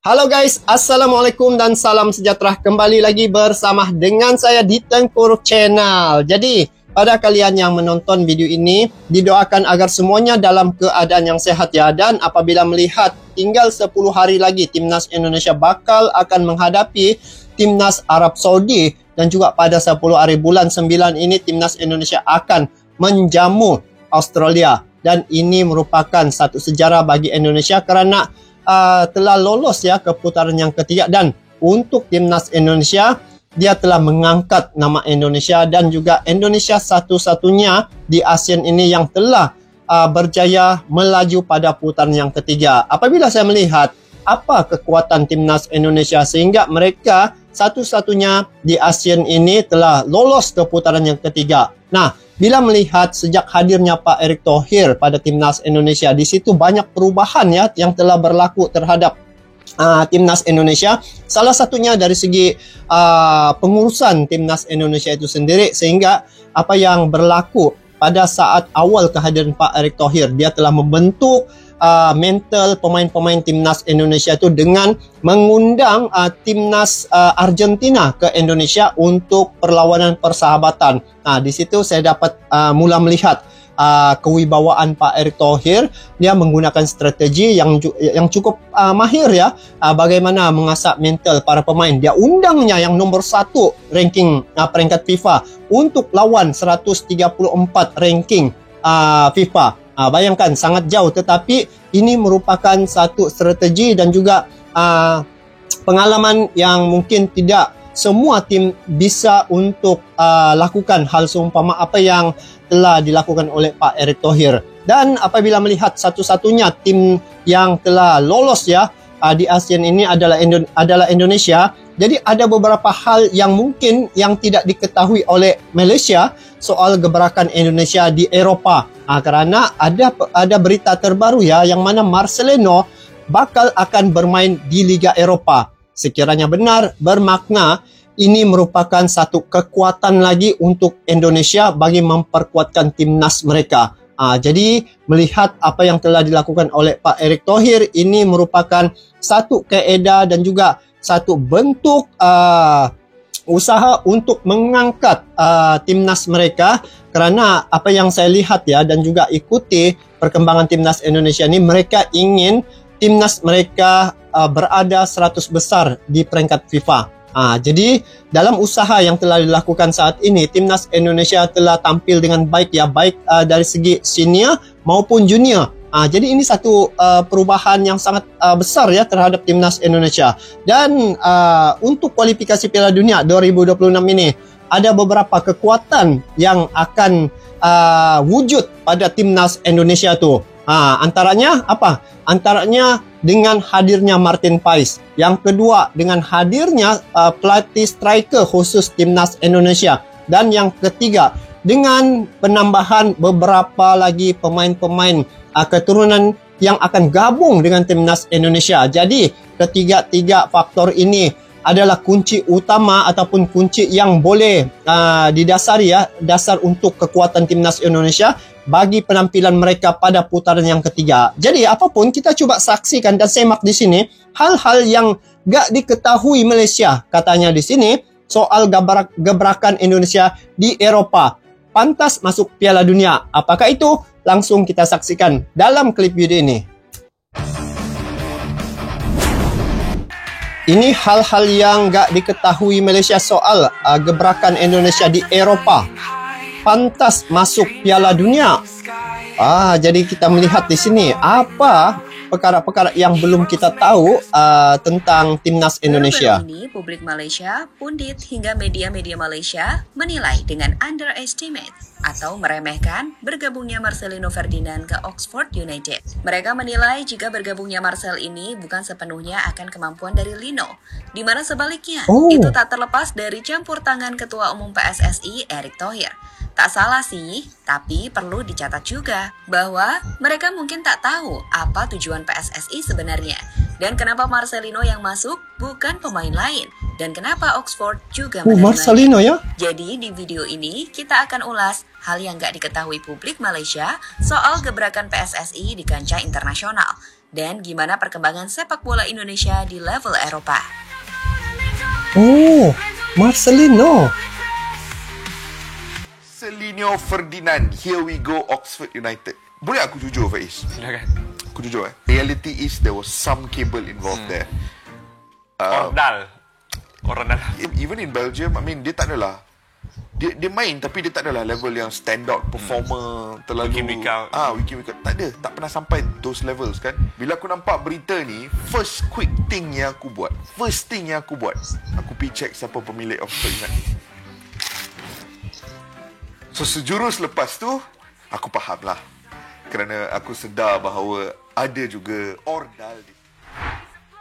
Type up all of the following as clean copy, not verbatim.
Halo guys, Assalamualaikum dan salam sejahtera. Kembali lagi bersama dengan saya di Tengku Channel. Jadi, pada kalian yang menonton video ini, didoakan agar semuanya dalam keadaan yang sehat ya. Dan apabila melihat tinggal 10 hari lagi Timnas Indonesia bakal akan menghadapi Timnas Arab Saudi. Dan juga pada 10 hari bulan 9 ini Timnas Indonesia akan menjamu Australia. Dan ini merupakan satu sejarah bagi Indonesia kerana telah lolos ya ke putaran yang ketiga, dan untuk Timnas Indonesia dia telah mengangkat nama Indonesia dan juga Indonesia satu-satunya di ASEAN ini yang telah berjaya melaju pada putaran yang ketiga. Apabila saya melihat apa kekuatan Timnas Indonesia sehingga mereka satu-satunya di ASEAN ini telah lolos ke putaran yang ketiga. Nah, bila melihat sejak hadirnya Pak Erick Thohir pada Timnas Indonesia, di situ banyak perubahan ya yang telah berlaku terhadap Timnas Indonesia. Salah satunya dari segi pengurusan Timnas Indonesia itu sendiri, sehingga apa yang berlaku pada saat awal kehadiran Pak Erick Thohir, dia telah membentuk mental pemain-pemain Timnas Indonesia itu dengan mengundang Timnas Argentina ke Indonesia untuk perlawanan persahabatan. Nah, di situ saya dapat mula melihat kewibawaan Pak Erick Thohir. Dia menggunakan strategi yang cukup mahir ya, bagaimana mengasah mental para pemain. Dia undangnya yang nomor 1 ranking peringkat FIFA untuk lawan 134 ranking FIFA. Bayangkan sangat jauh, tetapi ini merupakan satu strategi dan juga pengalaman yang mungkin tidak semua tim bisa untuk lakukan hal seumpama apa yang telah dilakukan oleh Pak Erick Thohir. Dan apabila melihat satu-satunya tim yang telah lolos ya di ASEAN ini adalah Indonesia. Jadi ada beberapa hal yang mungkin yang tidak diketahui oleh Malaysia soal gebrakan Indonesia di Eropah. Karena ada berita terbaru ya, yang mana Marcelino bakal akan bermain di Liga Eropah. Sekiranya benar, bermakna ini merupakan satu kekuatan lagi untuk Indonesia bagi memperkuatkan timnas mereka. Jadi melihat apa yang telah dilakukan oleh Pak Erick Thohir, ini merupakan satu kaedah dan juga satu bentuk usaha untuk mengangkat timnas mereka. Kerana apa yang saya lihat ya dan juga ikuti perkembangan timnas Indonesia ini, mereka ingin timnas mereka berada 100 besar di peringkat FIFA. Jadi dalam usaha yang telah dilakukan saat ini, timnas Indonesia telah tampil dengan baik ya, baik dari segi senior maupun junior. Jadi ini satu perubahan yang sangat besar ya terhadap timnas Indonesia. Dan untuk kualifikasi Piala Dunia 2026 ini, ada beberapa kekuatan yang akan wujud pada timnas Indonesia tu. Antaranya apa? Antaranya dengan hadirnya Martin Paes. Yang kedua, dengan hadirnya pelatih striker khusus timnas Indonesia. Dan yang ketiga, dengan penambahan beberapa lagi pemain-pemain keturunan yang akan gabung dengan timnas Indonesia. Jadi, ketiga-tiga faktor ini adalah kunci utama ataupun kunci yang boleh didasari ya, dasar untuk kekuatan timnas Indonesia bagi penampilan mereka pada putaran yang ketiga. Jadi apapun, kita coba saksikan dan semak di sini hal-hal yang gak diketahui Malaysia. Katanya di sini soal gebrakan Indonesia di Eropah pantas masuk Piala Dunia. Apakah itu? Langsung kita saksikan dalam klip video ini. Ini hal-hal yang gak diketahui Malaysia soal gebrakan Indonesia di Eropah pantas masuk Piala Dunia. Jadi kita melihat di sini apa perkara-perkara yang belum kita tahu tentang timnas Indonesia. Baru-baru ini publik Malaysia, pundit hingga media-media Malaysia menilai dengan underestimate atau meremehkan bergabungnya Marcelino Ferdinand ke Oxford United. Mereka menilai jika bergabungnya Marcel ini bukan sepenuhnya akan kemampuan dari Lino, di mana sebaliknya itu tak terlepas dari campur tangan Ketua Umum PSSI Erick Thohir. Tak salah sih, tapi perlu dicatat juga bahwa mereka mungkin tak tahu apa tujuan PSSI sebenarnya dan kenapa Marcelino yang masuk bukan pemain lain, dan kenapa Oxford juga menerimanya. Marcelino ya? Jadi di video ini kita akan ulas hal yang gak diketahui publik Malaysia soal gebrakan PSSI di kancah internasional. dan gimana perkembangan sepak bola Indonesia di level Eropa. Oh, Marcelino Ferdinand, here we go Oxford United. Boleh aku jujur, Faiz? Silakan. Aku jujur. Reality is there was some cable involved there. Ordal. Even in Belgium, I mean, dia tak adalah. Dia main tapi dia tak adalah level yang standout performer terlalu Week in, week out. week in, week out. Tak ada, tak pernah sampai those levels kan. Bila aku nampak berita ni, first thing yang aku buat, aku pergi check siapa pemilik Oxford United. So sejurus lepas tu aku faham lah, kerana aku sedar bahawa ada juga ordal.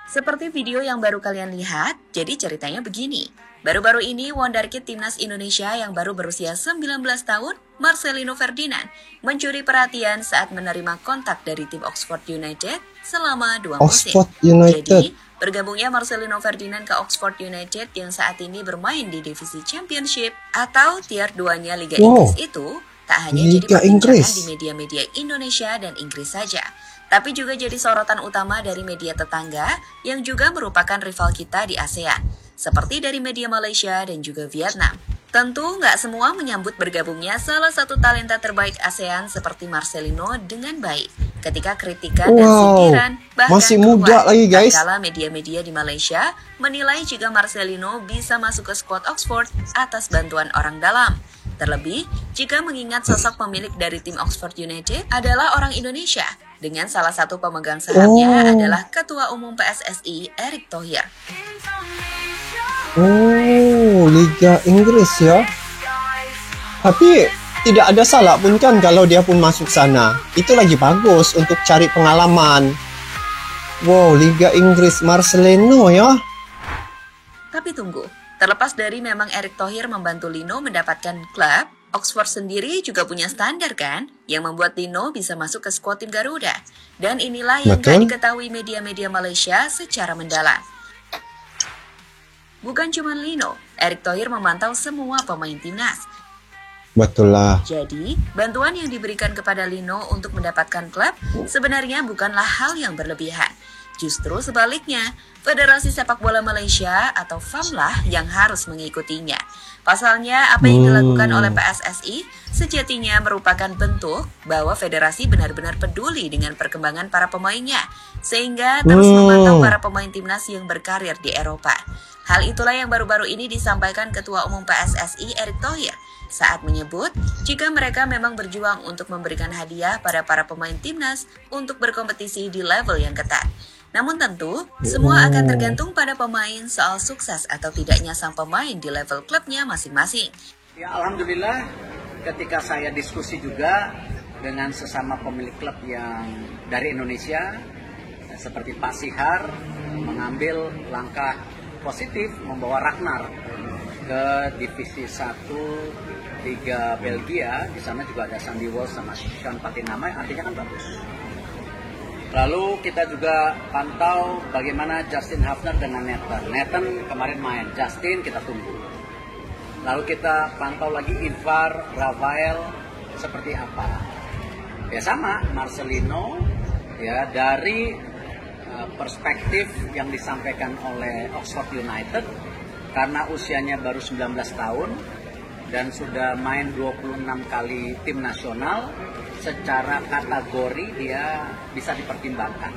Seperti video yang baru kalian lihat, jadi ceritanya begini. Baru-baru ini wonderkid timnas Indonesia yang baru berusia 19 tahun, Marcelino Ferdinand, mencuri perhatian saat menerima kontak dari tim Oxford United selama 2 musim. Oxford United. Jadi, bergabungnya Marcelino Ferdinand ke Oxford United yang saat ini bermain di divisi Championship atau tier 2-nya Liga Inggris itu tak hanya jadi perbincangan di media-media Indonesia dan Inggris saja, tapi juga jadi sorotan utama dari media tetangga yang juga merupakan rival kita di ASEAN, seperti dari media Malaysia dan juga Vietnam. Tentu nggak semua menyambut bergabungnya salah satu talenta terbaik ASEAN seperti Marcelino dengan baik. Ketika kritikan dan sindiran bahkan masih muda lagi guys. Kala media-media di Malaysia menilai jika Marcelino bisa masuk ke skuad Oxford atas bantuan orang dalam. Terlebih, jika mengingat sosok pemilik dari tim Oxford United adalah orang Indonesia, dengan salah satu pemegang sahamnya adalah Ketua Umum PSSI, Erick Thohir. Oh, Liga Inggris ya. Tapi tidak ada salah pun kan kalau dia pun masuk sana. Itu lagi bagus untuk cari pengalaman. Wow, Liga Inggris Marcelino ya. Tapi tunggu, terlepas dari memang Erick Thohir membantu Lino mendapatkan klub, Oxford sendiri juga punya standar kan, yang membuat Lino bisa masuk ke skuad tim Garuda. Dan inilah yang gak diketahui media-media Malaysia secara mendalam. Bukan cuma Lino, Erick Thohir memantau semua pemain timnas. Betul lah. Jadi, bantuan yang diberikan kepada Lino untuk mendapatkan klub sebenarnya bukanlah hal yang berlebihan. Justru sebaliknya, Federasi Sepak Bola Malaysia atau FAM lah yang harus mengikutinya. Pasalnya, apa yang dilakukan oleh PSSI sejatinya merupakan bentuk bahwa federasi benar-benar peduli dengan perkembangan para pemainnya, sehingga terus memantau para pemain timnas yang berkarir di Eropa. Hal itulah yang baru-baru ini disampaikan Ketua Umum PSSI Erick Thohir saat menyebut jika mereka memang berjuang untuk memberikan hadiah pada para pemain timnas untuk berkompetisi di level yang ketat. Namun tentu, semua akan tergantung pada pemain soal sukses atau tidaknya sang pemain di level klubnya masing-masing. Ya, alhamdulillah ketika saya diskusi juga dengan sesama pemilik klub yang dari Indonesia, seperti Pak Sihar, mengambil langkah positif membawa Ragnar ke divisi 1 Liga Belgia. Di sana juga ada Sandy Walsh sama Sean Patinama, artinya kan bagus. Lalu kita juga pantau bagaimana Justin Hafner dengan Nathan. Nathan kemarin main, Justin kita tunggu. Lalu kita pantau lagi Ivar, Rafael seperti apa. Ya sama, Marcelino ya dari perspektif yang disampaikan oleh Oxford United, karena usianya baru 19 tahun dan sudah main 26 kali tim nasional, secara kategori dia bisa dipertimbangkan.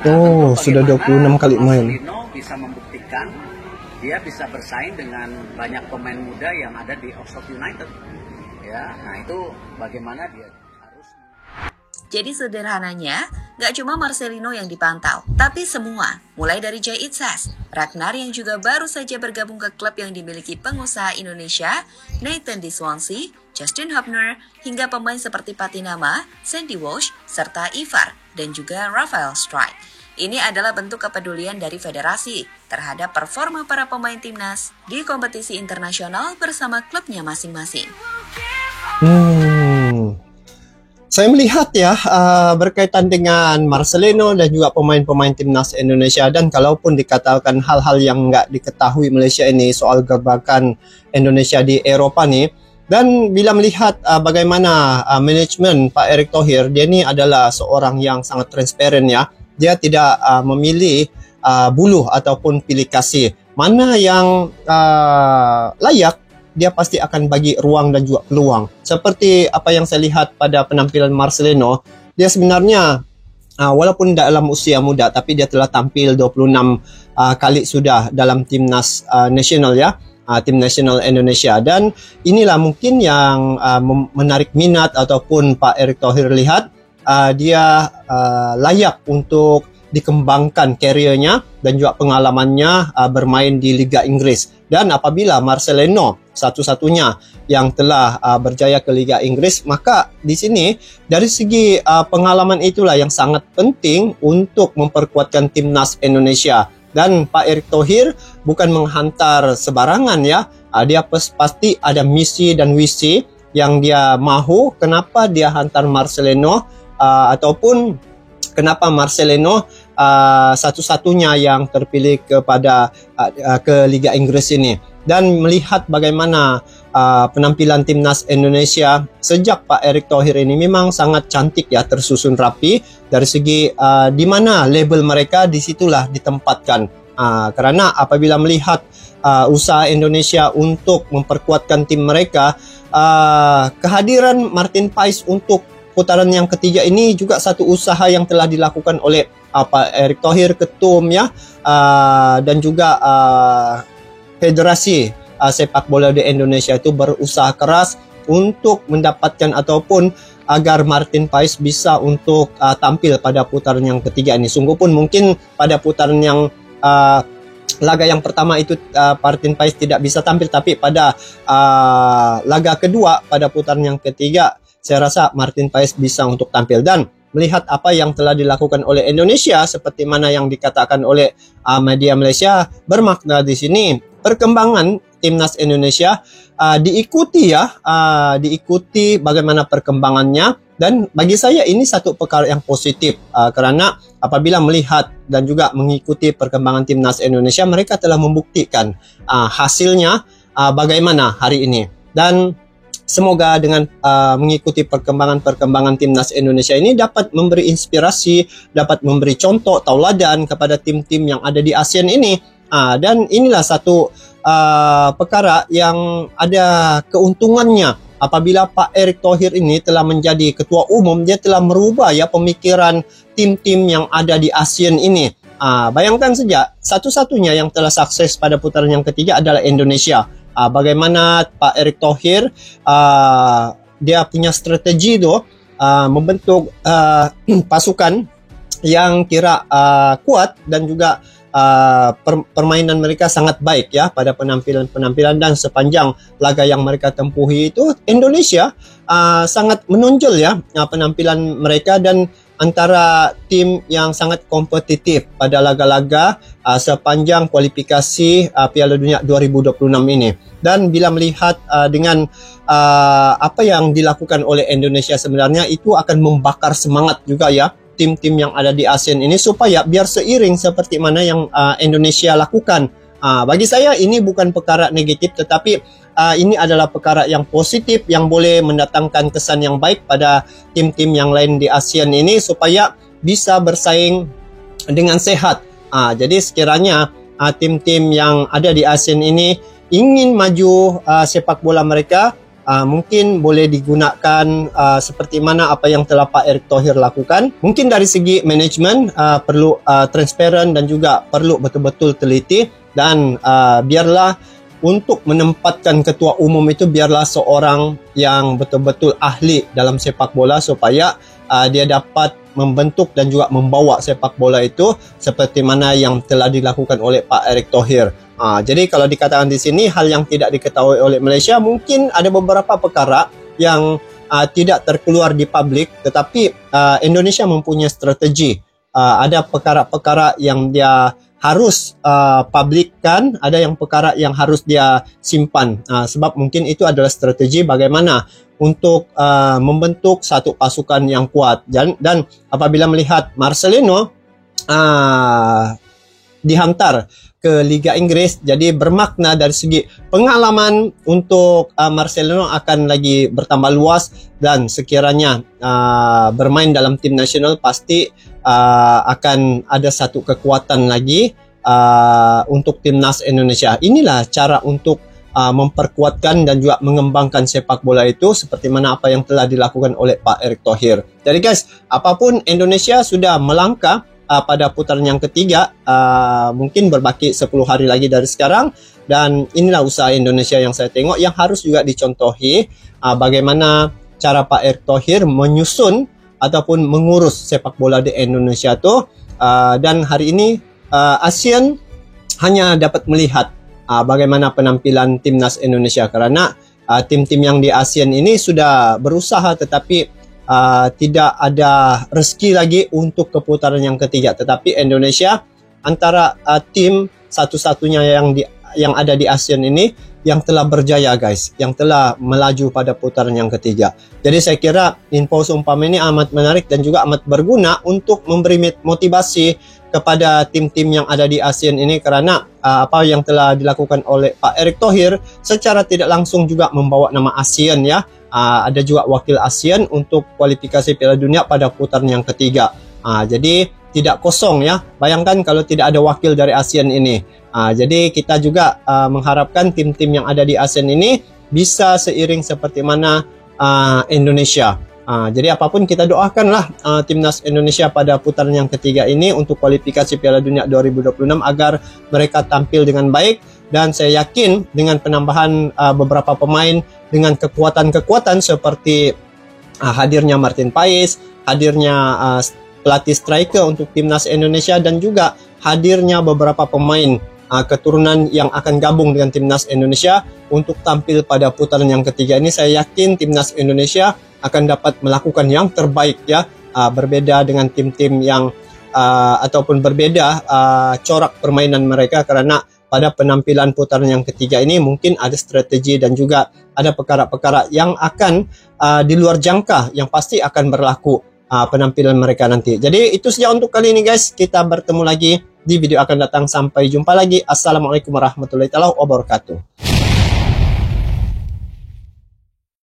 Nah, sudah 26 kali main. Marcelino bisa membuktikan dia bisa bersaing dengan banyak pemain muda yang ada di Oxford United. Ya, nah itu bagaimana dia harus. Jadi sederhananya, gak cuma Marcelino yang dipantau, tapi semua, mulai dari Jay Itzas, Ragnar yang juga baru saja bergabung ke klub yang dimiliki pengusaha Indonesia, Nathan di Swansea, Justin Hafner, hingga pemain seperti Patinama, Sandy Walsh, serta Ivar, dan juga Rafael Strike. Ini adalah bentuk kepedulian dari federasi terhadap performa para pemain timnas di kompetisi internasional bersama klubnya masing-masing. Saya melihat ya berkaitan dengan Marcelino dan juga pemain-pemain timnas Indonesia, dan kalaupun dikatakan hal-hal yang nggak diketahui Malaysia ini soal gebrakan Indonesia di Eropa nih, Dan bila melihat bagaimana manajemen Pak Erick Thohir, dia ni adalah seorang yang sangat transparan ya. Dia tidak memilih buluh ataupun pilih kasih. Mana yang layak, dia pasti akan bagi ruang dan juga peluang. Seperti apa yang saya lihat pada penampilan Marcelino, dia sebenarnya walaupun dalam usia muda, tapi dia telah tampil 26 kali sudah dalam timnas nasional ya. Tim nasional Indonesia, dan inilah mungkin yang menarik minat ataupun Pak Erick Thohir lihat dia layak untuk dikembangkan karirnya dan juga pengalamannya bermain di Liga Inggris. Dan apabila Marcelino satu-satunya yang telah berjaya ke Liga Inggris, maka di sini dari segi pengalaman itulah yang sangat penting untuk memperkuatkan timnas Indonesia. Dan Pak Erick Thohir bukan menghantar sebarangan ya. Dia pasti ada misi dan visi yang dia mahu. Kenapa dia hantar Marcelino ataupun kenapa Marcelino satu-satunya yang terpilih ke Liga Inggris ini. Dan melihat bagaimana penampilan timnas Indonesia sejak Pak Erick Thohir ini memang sangat cantik ya, tersusun rapi dari segi di mana label mereka, disitulah ditempatkan. Karena apabila melihat usaha Indonesia untuk memperkuatkan tim mereka, kehadiran Martin Paes untuk putaran yang ketiga ini juga satu usaha yang telah dilakukan oleh Pak Erick Thohir, ketum ya, dan juga Federasi Sepak Bola di Indonesia itu berusaha keras untuk mendapatkan ataupun agar Martin Paes bisa untuk tampil pada putaran yang ketiga ini. Sungguh pun mungkin pada putaran yang laga yang pertama itu Martin Paes tidak bisa tampil, tapi pada laga kedua pada putaran yang ketiga saya rasa Martin Paes bisa untuk tampil. Dan melihat apa yang telah dilakukan oleh Indonesia, seperti mana yang dikatakan oleh media Malaysia, bermakna di sini perkembangan timnas Indonesia diikuti ya, diikuti bagaimana perkembangannya. Dan bagi saya ini satu perkara yang positif kerana apabila melihat dan juga mengikuti perkembangan timnas Indonesia, mereka telah membuktikan hasilnya bagaimana hari ini. Dan semoga dengan mengikuti perkembangan timnas Indonesia ini dapat memberi inspirasi, dapat memberi contoh tauladan kepada tim-tim yang ada di ASEAN ini. Dan inilah satu perkara yang ada keuntungannya. Apabila Pak Erick Thohir ini telah menjadi ketua umum, dia telah merubah ya pemikiran tim-tim yang ada di ASEAN ini. Bayangkan saja, satu-satunya yang telah sukses pada putaran yang ketiga adalah Indonesia. Bagaimana Pak Erick Thohir dia punya strategi tu membentuk pasukan yang kira kuat dan juga permainan mereka sangat baik ya pada penampilan dan sepanjang laga yang mereka tempuhi itu Indonesia sangat menonjol ya penampilan mereka, dan antara tim yang sangat kompetitif pada laga-laga sepanjang kualifikasi Piala Dunia 2026 ini. Dan bila melihat dengan apa yang dilakukan oleh Indonesia, sebenarnya itu akan membakar semangat juga ya tim-tim yang ada di ASEAN ini, supaya biar seiring seperti mana yang Indonesia lakukan. Bagi saya ini bukan perkara negatif, tetapi ini adalah perkara yang positif yang boleh mendatangkan kesan yang baik pada tim-tim yang lain di ASEAN ini supaya bisa bersaing dengan sehat. Jadi sekiranya tim-tim yang ada di ASEAN ini ingin maju sepak bola mereka, mungkin boleh digunakan seperti mana apa yang telah Pak Erick Thohir lakukan. Mungkin dari segi manajemen perlu transparan dan juga perlu betul-betul teliti, dan biarlah untuk menempatkan ketua umum itu biarlah seorang yang betul-betul ahli dalam sepak bola supaya dia dapat membentuk dan juga membawa sepak bola itu seperti mana yang telah dilakukan oleh Pak Erick Thohir. Jadi kalau dikatakan di sini hal yang tidak diketahui oleh Malaysia, mungkin ada beberapa perkara yang tidak terkeluar di publik, tetapi Indonesia mempunyai strategi. Ada perkara-perkara yang dia harus publikkan, ada yang perkara yang harus dia simpan. Sebab mungkin itu adalah strategi bagaimana untuk membentuk satu pasukan yang kuat. Dan apabila melihat Marcelino, dihantar ke Liga Inggris. Jadi bermakna dari segi pengalaman untuk Marcelino akan lagi bertambah luas, dan sekiranya bermain dalam tim nasional pasti akan ada satu kekuatan lagi untuk timnas Indonesia. Inilah cara untuk memperkuatkan dan juga mengembangkan sepak bola itu, seperti mana apa yang telah dilakukan oleh Pak Erick Thohir. Jadi guys, apapun Indonesia sudah melangkah pada putaran yang ketiga, mungkin berbaki 10 hari lagi dari sekarang, dan inilah usaha Indonesia yang saya tengok yang harus juga dicontohi, bagaimana cara Pak Erick Thohir menyusun ataupun mengurus sepak bola di Indonesia tuh. Dan hari ini ASEAN hanya dapat melihat bagaimana penampilan timnas Indonesia, karena tim-tim yang di ASEAN ini sudah berusaha tetapi tidak ada rezeki lagi untuk keputaran yang ketiga. Tetapi Indonesia antara tim satu-satunya yang ada di ASEAN ini yang telah berjaya guys, yang telah melaju pada putaran yang ketiga. Jadi saya kira info seumpama ini amat menarik dan juga amat berguna untuk memberi motivasi kepada tim-tim yang ada di ASEAN ini, karena apa yang telah dilakukan oleh Pak Erick Thohir secara tidak langsung juga membawa nama ASEAN ya. Ada juga wakil ASEAN untuk kualifikasi Piala Dunia pada putaran yang ketiga. Jadi tidak kosong ya. Bayangkan kalau tidak ada wakil dari ASEAN ini. Jadi kita juga mengharapkan tim-tim yang ada di ASEAN ini bisa seiring seperti mana Indonesia. Jadi apapun kita doakanlah timnas Indonesia pada putaran yang ketiga ini untuk kualifikasi Piala Dunia 2026 agar mereka tampil dengan baik, dan saya yakin dengan penambahan beberapa pemain dengan kekuatan-kekuatan seperti hadirnya Martin Paes, hadirnya pelatih striker untuk timnas Indonesia, dan juga hadirnya beberapa pemain keturunan yang akan gabung dengan timnas Indonesia untuk tampil pada putaran yang ketiga ini. Saya yakin timnas Indonesia akan dapat melakukan yang terbaik ya, berbeda dengan tim-tim yang ataupun berbeda corak permainan mereka, karena pada penampilan putaran yang ketiga ini mungkin ada strategi dan juga ada perkara-perkara yang akan di luar jangka yang pasti akan berlaku penampilan mereka nanti. Jadi itu saja untuk kali ini guys, kita bertemu lagi di video akan datang. Sampai jumpa lagi. Assalamualaikum warahmatullahi wabarakatuh.